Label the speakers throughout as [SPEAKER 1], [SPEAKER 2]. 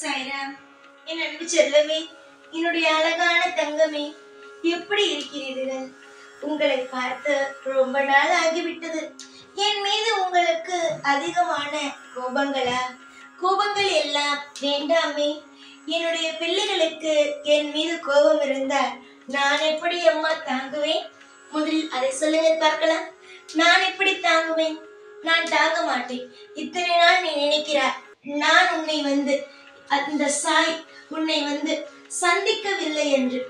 [SPEAKER 1] சாய்ராம், என் அன்பு செல்லமே, என்னுடைய அழகான தங்கமே, எப்படி இருக்கிறீர்கள்? உங்களை பார்த்து ரொம்ப நாள் ஆகிவிட்டது. என் மீது உங்களுக்கு அதிகமான கோபங்களா? கோபங்கள் எல்லாம் வேண்டாமே. என்னுடைய பிள்ளைகளுக்கு என் மீது கோபம் இருந்தால் நான் எப்படி அம்மா தாங்குவேன்? முதலில் அதை சொல்லுங்க பார்க்கலாம். நான் எப்படி தாங்குவேன்? நான் தாங்க மாட்டேன். இத்தனை நாள் நீ நினைக்கிறாய் நான் உன்னை அந்த சாய் உன்னை சந்திக்கவில்லை என்று.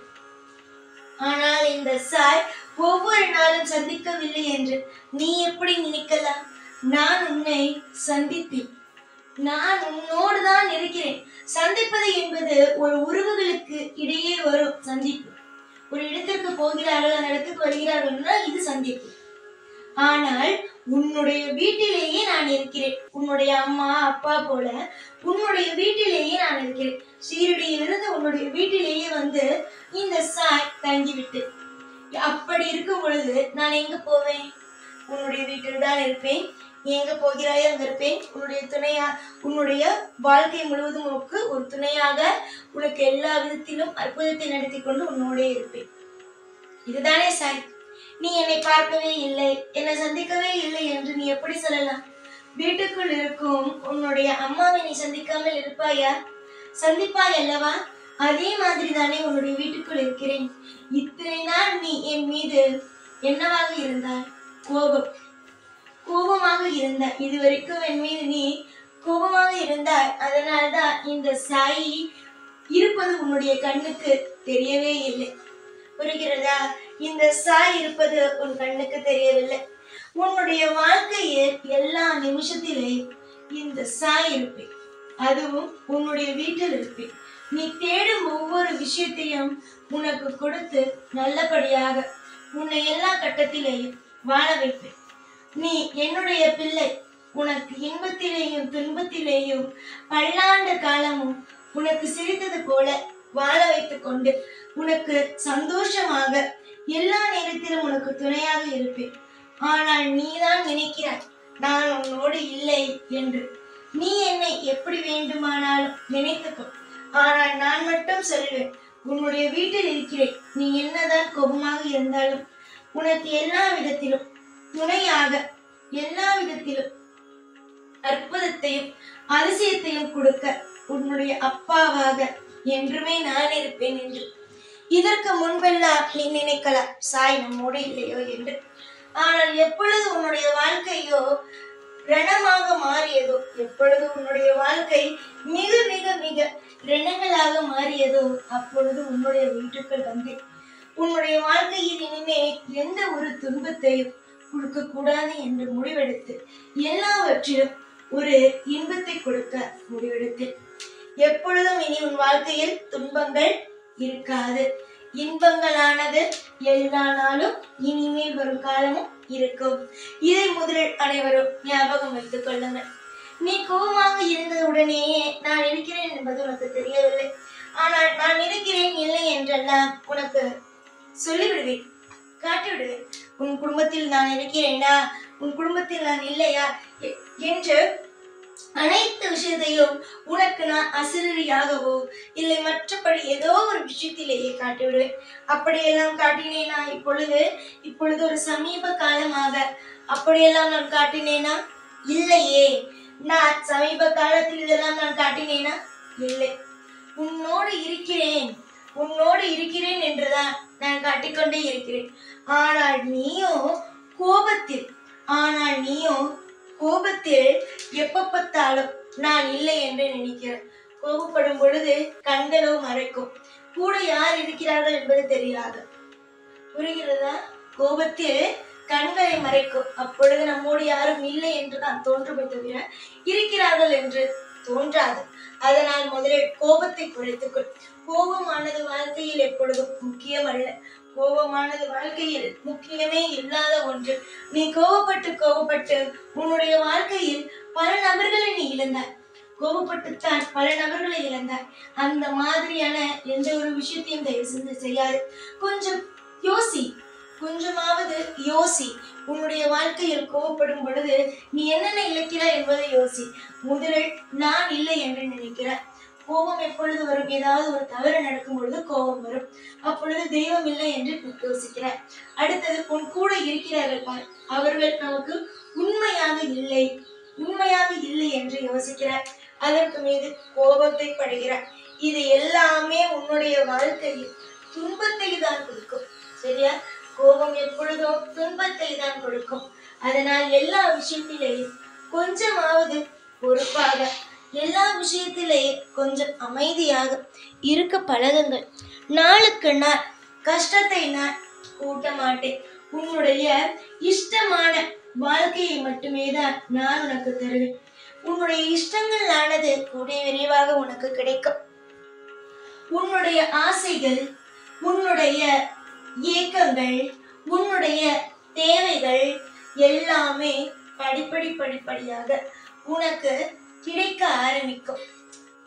[SPEAKER 1] ஆனால் இந்த சாய் ஒவ்வொரு நாளும் சந்திக்கவில்லை என்று நீ எப்படி நினைக்கலாம்? நான் உன்னை சந்திப்பேன். நான் உன்னோடு தான் இருக்கிறேன். சந்திப்பது என்பது ஒரு உறவுகளுக்கு இடையே வரும் சந்திப்பு. ஒரு இடத்திற்கு போகிறார்கள், அந்த இடத்துக்கு வருகிறார்கள், இது சந்திப்பு. ஆனால் உன்னுடைய வீட்டிலேயே நான் இருக்கிறேன். உன்னுடைய அம்மா அப்பா போல உன்னுடைய வீட்டிலேயே நான் இருக்கிறேன். சீரடியிலிருந்து உன்னுடைய வீட்டிலேயே இந்த சாய் தங்கிவிட்டு, அப்படி இருக்கும் பொழுது நான் எங்க போவேன்? உன்னுடைய வீட்டில் தான் இருப்பேன். எங்க போகிறாயோ அங்க இருப்பேன். உன்னுடைய வாழ்க்கை முழுவதும் உனக்கு ஒரு துணையாக, உனக்கு எல்லா விதத்திலும் அற்புதத்தை நடத்தி கொண்டு உன்னோடே இருப்பேன். இதுதானே சாய். நீ என்னை பார்க்கவே இல்லை, என்னை சந்திக்கவே இல்லை என்று நீ எப்படி சொல்லலாம்? வீட்டுக்குள் இருக்கும் உன்னுடைய அம்மாவை நீ சந்திக்காமல் இருப்பாயா? சந்திப்பாய் அல்லவா? அதே மாதிரி தானே உன்னுடைய வீட்டுக்குள் இருக்கிறேன். இத்தனை நாள் நீ என் மீது என்னவாக இருந்தாய்? கோபமாக இருந்தாய். இதுவரைக்கும் என் மீது நீ கோபமாக இருந்தாய். அதனால்தான் இந்த சாய் இருப்பது உன்னுடைய கண்ணுக்கு தெரியவே இல்லை. புரிகிறதா? இந்த சாய் இருப்பது உன் கண்ணுக்கு தெரியவில்லை. உன்னுடைய வாழ்க்கையில் எல்லா நிமிஷத்திலேயும் இந்த சாய் இருப்பேன். அதுவும் உன்னுடைய வீட்டில் இருப்பேன். நீ தேடும் ஒவ்வொரு விஷயத்தையும் உனக்கு கொடுத்து நல்லபடியாக உன்னை எல்லா கட்டத்திலேயும் வாழ வைப்பேன். நீ என்னுடைய பிள்ளை. உனக்கு இன்பத்திலேயும் துன்பத்திலேயும் பல்லாண்டு காலமும் உனக்கு சிரித்தது போல வாழ வைத்துக் கொண்டு உனக்கு சந்தோஷமாக எல்லா நேரத்திலும் உனக்கு துணையாக இருப்பேன். ஆனால் நீதான் நினைக்கிறாய் நான் உன்னோடு இல்லை என்று. நீ என்னை எப்படி வேண்டுமானாலும் நினைத்துக்கோ. ஆனால் நான் மட்டும் சொல்வேன், உன்னுடைய வீட்டில் இருக்கிறேன். நீ என்னதான் கோபமாக இருந்தாலும் உனக்கு எல்லா விதத்திலும் துணையாக, எல்லா விதத்திலும் அற்புதத்தையும் அதிசயத்தையும் கொடுக்க உன்னுடைய அப்பாவாக என்றுமே நான் இருப்பேன் என்று. இதற்கு முன்பெல்லாம் நீ நினைக்கலாம் சாய் நம்மோடு இல்லையோ என்று. ஆனால் எப்பொழுது உன்னுடைய வாழ்க்கையோ ரணமாக மாறியதோ, எப்பொழுது உன்னுடைய வாழ்க்கை மிக மிக மிக ரணங்களாக மாறியதோ, அப்பொழுது உன்னுடைய வீட்டுக்குள் உன்னுடைய வாழ்க்கையில் இனிமே எந்த ஒரு துன்பத்தையும் கொடுக்க கூடாது என்று முடிவெடுத்து எல்லாவற்றிலும் ஒரு இன்பத்தை கொடுக்க முடிவெடுத்து, எப்பொழுதும் இனி உன் வாழ்க்கையில் துன்பங்கள் இருக்காது. இன்பங்களானது எல்லா நாளும் இனிமேல் வரும் காலமும் இருக்கும். இதை முதலில் அனைவரும் ஞாபகம் வைத்துக் கொள்ளுங்கள். நீ கோபமாக இருந்தவுடனேயே நான் இருக்கிறேன் என்பது உனக்கு தெரியவில்லை. ஆனால் நான் இருக்கிறேன் இல்லை என்றெல்லாம் உனக்கு சொல்லிவிடுவேன், காட்டிவிடுவேன். உன் குடும்பத்தில் நான் இருக்கிறேனா, உன் குடும்பத்தில் நான் இல்லையா என்று அனைத்து விஷயத்தையும் உனக்கு நான் அசிரியாகவோ இல்லை மற்றபடி ஏதோ ஒரு விஷயத்திலேயே காட்டிவிடுவேன். அப்படியெல்லாம் காட்டினேனா? இப்பொழுது ஒரு சமீப காலமாக அப்படியெல்லாம் நான் காட்டினேனா? இல்லையே. நான் சமீப காலத்தில் இதெல்லாம் நான் காட்டினேனா? இல்லை. உன்னோடு இருக்கிறேன் என்றுதான் நான் காட்டிக்கொண்டே இருக்கிறேன். ஆனால் நீயோ கோபத்தில் எப்ப பார்த்தாலும் நான் இல்லை என்று நினைக்கிறேன். கோபப்படும் பொழுது கண்களோ மறைக்கும், கூட யார் இருக்கிறார்கள் என்பது தெரியாது. புரிகிறதா? கோபத்தில் கண்களை மறைக்கும். அப்பொழுது நம்மோடு யாரும் இல்லை என்று தான் தோன்றுமே தவிர இருக்கிறார்கள் என்று தோன்றாது. அதனால் முதலில் கோபத்தை குறைத்துக்கொள். கோபமானது வாழ்க்கையில் எப்பொழுதும் முக்கியம் அல்ல. கோபமானது வாழ்க்கையில் முக்கியமே இல்லாத ஒன்று. நீ கோபப்பட்டு உன்னுடைய வாழ்க்கையில் பல நபர்களை நீ இழந்தாய். கோபப்பட்டுத்தான் பல நபர்களை இழந்தாய். அந்த மாதிரியான எந்த ஒரு விஷயத்தையும் தயவு செஞ்சு செய்யாது. கொஞ்சமாவது யோசி. உன்னுடைய வாழ்க்கையில் கோபப்படும் பொழுது நீ என்னென்ன இழக்கிறாய் என்பதை யோசி. முதலில் நான் இல்லை என்று நினைக்கிறாய். கோபம் எப்பொழுது வரும்? ஏதாவது ஒரு தவறு நடக்கும் பொழுது கோபம் வரும். அப்பொழுது தெய்வம் இல்லை என்று யோசிக்கிறார். அடுத்தது, உன் கூட இருக்கிறார்கள் பார், அவர்கள் நமக்கு உண்மையாக இல்லை என்று யோசிக்கிறார். அதற்கு மீது கோபத்தை படுகிறார். இது எல்லாமே உன்னுடைய வாழ்க்கையில் துன்பத்தை தான் கொடுக்கும். சரியா? கோபம் எப்பொழுதும் துன்பத்தை தான் கொடுக்கும். அதனால் எல்லா விஷயத்திலேயும் கொஞ்சமாவது பொறுப்பாக, எல்லா விஷயத்திலேயும் கொஞ்சம் அமைதியாக இருக்க பழகுங்கள். நாளுக்கு நாள் கஷ்டத்தை நான் கூட்ட மாட்டேன். உன்னுடைய இஷ்டமான வாழ்க்கையை மட்டுமே தான் நான் உனக்கு தருவேன். உன்னுடைய இஷ்டங்கள் ஆனது கூடிய விரைவாக உனக்கு கிடைக்கும். உன்னுடைய ஆசைகள், உன்னுடைய ஏக்கங்கள், உன்னுடைய தேவைகள் எல்லாமே படிப்படியாக உனக்கு கிடைக்க ஆரம்பிக்கும்.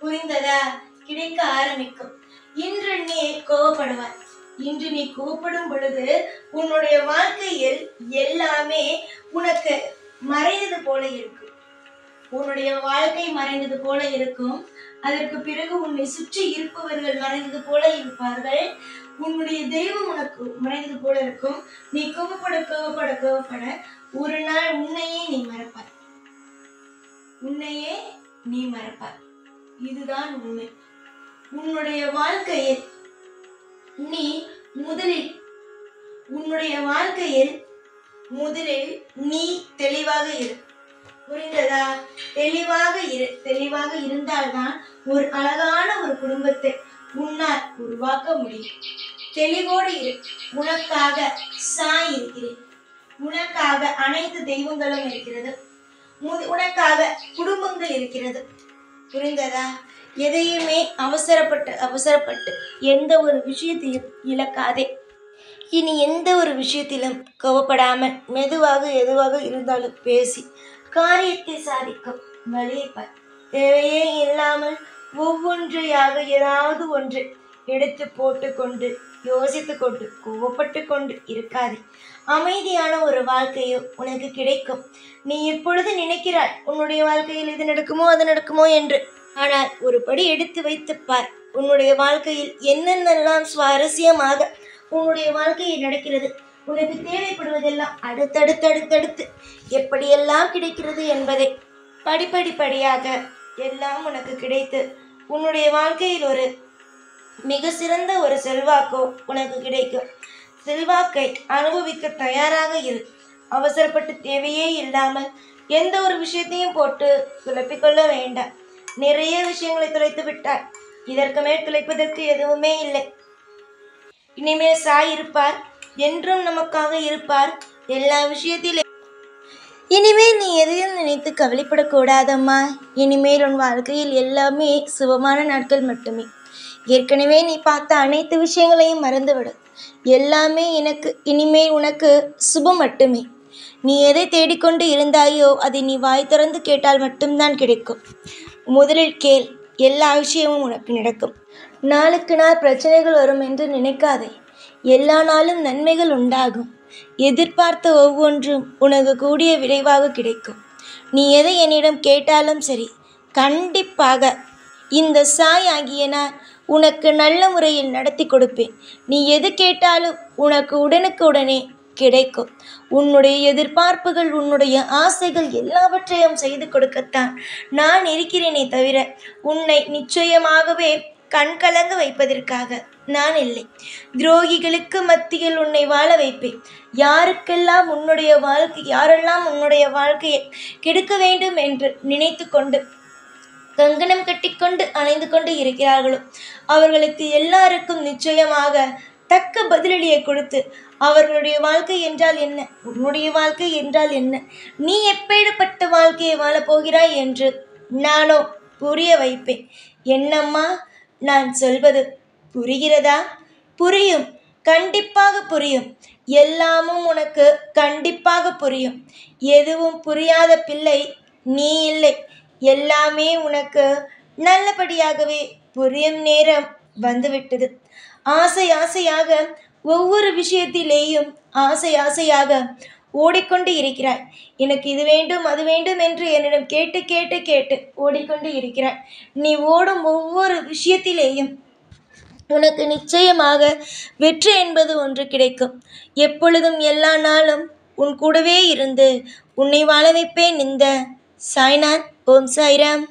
[SPEAKER 1] புரிந்ததா? கிடைக்க ஆரம்பிக்கும். இன்று நீ கோபப்படுவாய். இன்று நீ கோபப்படும் பொழுது உன்னுடைய வாழ்க்கையில் எல்லாமே உனக்கு மறைந்தது போல இருக்கும். உன்னுடைய வாழ்க்கை மறைந்தது போல இருக்கும். அதற்கு பிறகு உன்னை சுற்றி இருப்பவர்கள் மறைந்தது போல இருப்பார்கள். உன்னுடைய தெய்வம் உனக்கு மறைந்தது போல இருக்கும். நீ கோபப்பட ஒரு நாள் உன்னையே நீ மறப்பாய். இதுதான் உண்மை. உன்னுடைய வாழ்க்கையில் முதலில் நீ தெளிவாக இரு. புரிந்ததா? தெளிவாக இருந்தால்தான் ஒரு அழகான ஒரு குடும்பத்தை உன்னால் உருவாக்க முடியும். தெளிவோடு இரு. உனக்காக சாய் இருக்கிறேன். உனக்காக அனைத்து தெய்வங்களும் இருக்கிறது. உனக்காக குடும்பங்கள் இருக்கிறது. புரிந்ததா? எதையுமே அவசரப்பட்டு எந்த ஒரு விஷயத்தையும் இழக்காதே. இனி எந்த ஒரு விஷயத்திலும் கோபப்படாமல் மெதுவாக எதுவாக இருந்தாலும் பேசி காரியத்தை சாதிக்கும் வழியை பார். தேவையே இல்லாமல் ஒவ்வொன்றையாக ஏதாவது ஒன்று எடுத்து போட்டுக்கொண்டு யோசித்து கொண்டு கோபப்பட்டு கொண்டு இருக்காது. அமைதியான ஒரு வாழ்க்கையோ உனக்கு கிடைக்கும். நீ இப்பொழுது நினைக்கிறாய் உன்னுடைய வாழ்க்கையில் இது நடக்குமோ அது நடக்குமோ என்று. ஆனால் ஒரு படி எடுத்து வைத்து பார். உன்னுடைய வாழ்க்கையில் என்னென்னலாம் சுவாரஸ்யமாக உன்னுடைய வாழ்க்கையில் நடக்கிறது. உனக்கு தேவைப்படுவதெல்லாம் அடுத்தடுத்து எப்படியெல்லாம் கிடைக்கிறது என்பதை படிப்படியாக எல்லாம் உனக்கு கிடைத்து உன்னுடைய வாழ்க்கையில் ஒரு மிக சிறந்த ஒரு செல்வாக்கோ உனக்கு கிடைக்கும். செல்வாக்கை அனுபவிக்க தயாராக இரு. அவசரப்பட்டு தேவையே இல்லாமல் எந்த ஒரு விஷயத்தையும் போட்டு குழப்பிக்கொள்ள வேண்டாம். நிறைய விஷயங்களை துளைத்து விட்டார். இதற்கு மேல் துளைப்பதற்கு எதுவுமே இல்லை. இனிமேல் சாய் இருப்பார். என்றும் நமக்காக இருப்பார். எல்லா விஷயத்திலே இனிமேல் நீ எதையும் நினைத்து கவலைப்படக்கூடாதம்மா. இனிமேல் உன் வாழ்க்கையில் எல்லாமே சுபமான நாட்கள் மட்டுமே. ஏற்கனவே நீ பார்த்த அனைத்து விஷயங்களையும் மறந்துவிடு. எல்லாமே இனிமேல் உனக்கு சுபம் மட்டுமே. நீ எதை தேடிக்கொண்டு இருந்தாயோ அதை நீ வாய் திறந்து கேட்டால் மட்டும்தான் கிடைக்கும். முதலில் கேள், எல்லா விஷயமும் உனக்கு நடக்கும். நாளுக்கு நாள் பிரச்சனைகள் வரும் என்று நினைக்காதே. எல்லா நாளும் நன்மைகள் உண்டாகும். எதிர்பார்த்த ஒவ்வொன்றும் உனக்கு கூடிய விரைவாக கிடைக்கும். நீ எதை என்னிடம் கேட்டாலும் சரி, கண்டிப்பாக இந்த சாய் ஆகிய நான் உனக்கு நல்ல முறையில் நடத்தி கொடுப்பேன். நீ எது கேட்டாலும் உனக்கு உடனுக்குடனே கிடைக்கும். உன்னுடைய எதிர்பார்ப்புகள், உன்னுடைய ஆசைகள் எல்லாவற்றையும் செய்து கொடுக்கத்தான் நான் இருக்கிறேனே தவிர உன்னை நிச்சயமாகவே கண்கலங்க வைப்பதற்காக நான் இல்லை. துரோகிகளுக்கு மத்தியில் உன்னை வாழ வைப்பேன். யாரெல்லாம் உன்னுடைய வாழ்க்கையை கெடுக்க வேண்டும் என்று நினைத்து கொண்டு கங்கணம் கட்டிக்கொண்டு அணைந்து கொண்டு இருக்கிறார்களோ அவர்களுக்கு எல்லாருக்கும் நிச்சயமாக தக்க பதிலடியை கொடுத்து அவர்களுடைய வாழ்க்கை என்றால் என்ன, உன்னுடைய வாழ்க்கை என்றால் என்ன, நீ எப்பேற்பட்ட வாழ்க்கையை வாழப்போகிறாய் என்று நானோ புரிய வைப்பேன். என்னம்மா நான் சொல்வது புரிகிறதா? புரியும், கண்டிப்பாக புரியும். எல்லாமும் உனக்கு கண்டிப்பாக புரியும். எதுவும் புரியாத பிள்ளை நீ இல்லை. எல்லாமே உனக்கு நல்லபடியாகவே புரியும் நேரம் வந்துவிட்டது. ஆசையாக ஒவ்வொரு விஷயத்திலேயும் ஆசையாக ஓடிக்கொண்டு இருக்கிறாய். எனக்கு இது வேண்டும் அது வேண்டும் என்று என்னிடம் கேட்டு கேட்டு கேட்டு ஓடிக்கொண்டு இருக்கிறாய். நீ ஓடும் ஒவ்வொரு விஷயத்திலேயும் உனக்கு நிச்சயமாக வெற்றி என்பது ஒன்று கிடைக்கும். எப்பொழுதும் எல்லா நாளும் உன் கூடவே இருந்து உன்னை வாழ வைப்பேன். இந்த சாய்நாத். ஓம் சாய்ராம்.